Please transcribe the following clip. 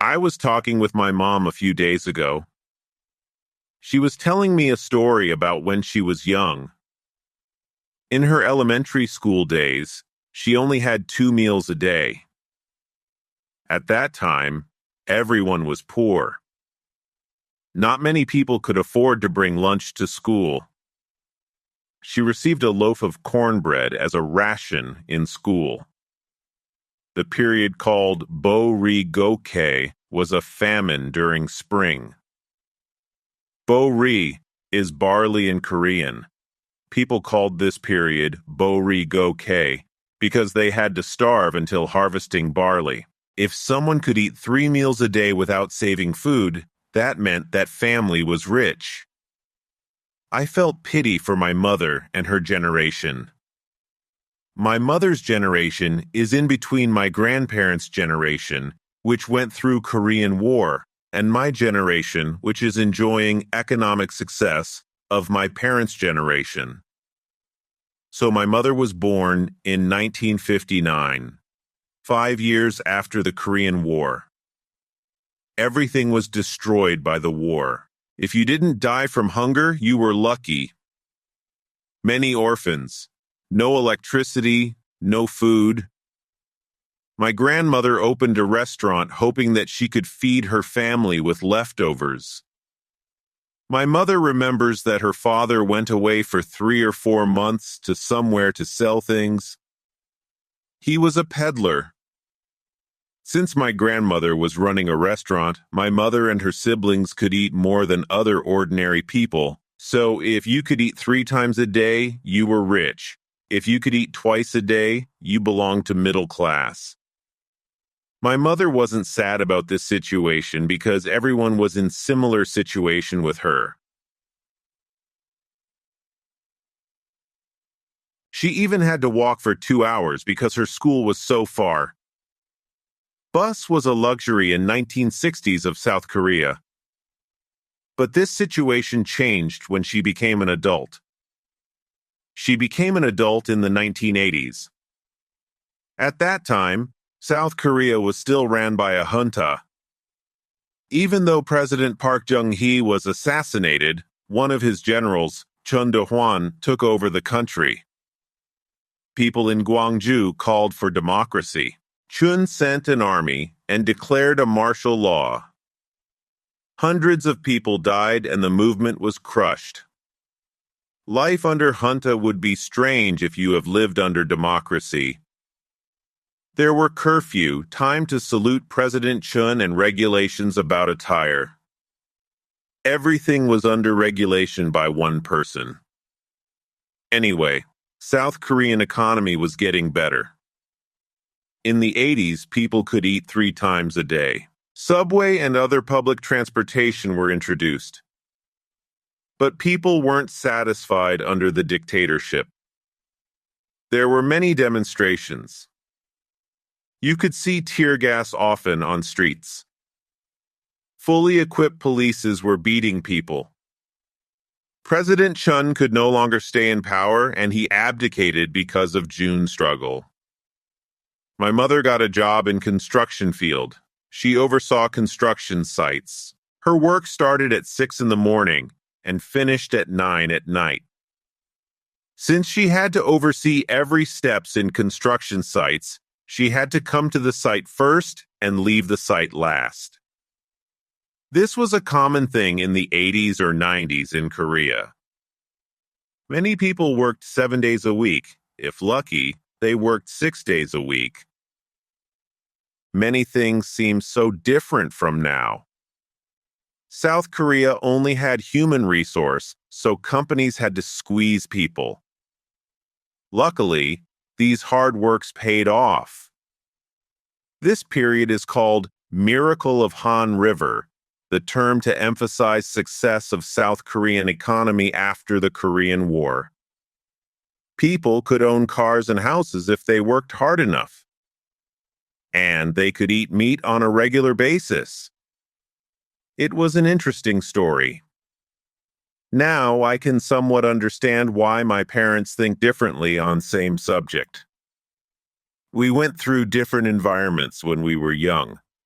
I was talking with my mom a few days ago. She was telling me a story about when she was young. In her elementary school days, she only had 2 meals a day. At that time, everyone was poor. Not many people could afford to bring lunch to school. She received a loaf of cornbread as a ration in school. The period called Bo-ri-go-kei was a famine during spring. Bo-ri is barley in Korean. People called this period Bo-ri-go-kei because they had to starve until harvesting barley. If someone could eat 3 meals a day without saving food, that meant that family was rich. I felt pity for my mother and her generation. My mother's generation is in between my grandparents' generation, which went through Korean War, and my generation, which is enjoying economic success of my parents' generation. So my mother was born in 1959, 5 years after the Korean War. Everything was destroyed by the war. If you didn't die from hunger, you were lucky. Many orphans, no electricity, no food. My grandmother opened a restaurant hoping that she could feed her family with leftovers. My mother remembers that her father went away for 3 or 4 months to somewhere to sell things. He was a peddler. Since my grandmother was running a restaurant, my mother and her siblings could eat more than other ordinary people. So if you could eat 3 times a day, you were rich. If you could eat twice a day, you belonged to middle class. My mother wasn't sad about this situation because everyone was in similar situation with her. She even had to walk for 2 hours because her school was so far. Bus was a luxury in 1960s of South Korea. But this situation changed when she became an adult. She became an adult in the 1980s. At that time, South Korea was still ran by a junta. Even though President Park Chung-hee was assassinated, one of his generals, Chun Do-hwan, took over the country. People in Gwangju called for democracy. Chun sent an army and declared a martial law. Hundreds of people died and the movement was crushed. Life under junta would be strange if you have lived under democracy. There were curfew, time to salute President Chun, and regulations about attire. Everything was under regulation by one person. Anyway, South Korean economy was getting better. In the 80s, people could eat 3 times a day. Subway and other public transportation were introduced. But people weren't satisfied under the dictatorship. There were many demonstrations. You could see tear gas often on streets. Fully equipped polices were beating people. President Chun could no longer stay in power, and he abdicated because of June's struggle. My mother got a job in construction field. She oversaw construction sites. Her work started at 6 in the morning and finished at 9 at night. Since she had to oversee every steps in construction sites, she had to come to the site first and leave the site last. This was a common thing in the 80s or 90s in Korea. Many people worked 7 days a week. If lucky, they worked 6 days a week. Many things seem so different from now. South Korea only had human resource, so companies had to squeeze people. Luckily, these hard works paid off. This period is called Miracle of Han River, the term to emphasize success of South Korean economy after the Korean War. People could own cars and houses if they worked hard enough. And they could eat meat on a regular basis. It was an interesting story. Now I can somewhat understand why my parents think differently on same subject. We went through different environments when we were young.